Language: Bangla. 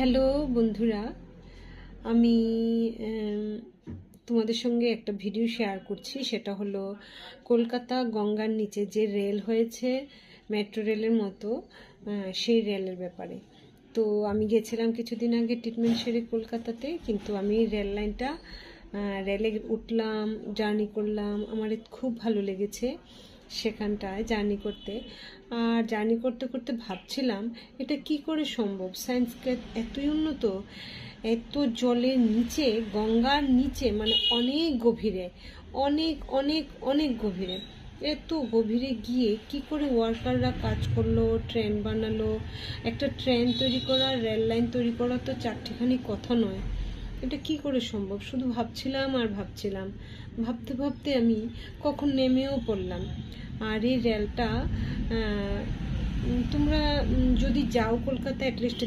হ্যালো বন্ধুরা, আমি তোমাদের সঙ্গে একটা ভিডিও শেয়ার করছি। সেটা হলো কলকাতা গঙ্গার নিচে যে রেল হয়েছে, মেট্রো রেলের মতো, সেই রেলের ব্যাপারে। তো আমি গেছিলাম কিছুদিন আগে ট্রিটমেন্ট সেরে কলকাতাতে, কিন্তু আমি রেলে উঠলাম, জার্নি করলাম, আমার খুব ভালো লেগেছে সেখানটায় জার্নি করতে। আর জার্নি করতে করতে ভাবছিলাম এটা কি করে সম্ভব, সায়েন্সকে এতই উন্নত, এত জলের নিচে, গঙ্গার নিচে, মানে অনেক গভীরে, অনেক অনেক অনেক গভীরে, এত গভীরে গিয়ে কি করে ওয়ার্কাররা কাজ করলো, ট্রেন বানালো। একটা ট্রেন তৈরি করা, রেল লাইন তৈরি করা তো চারটিখানি কথা নয়। এটা কি করে সম্ভব, শুধু ভাবছিলাম আর ভাবছিলাম। ভাবতে ভাবতে আমি কখন নেমেও পড়লাম। আর এই রেলটা তোমরা যদি যাও কলকাতা, অ্যাটলিস্ট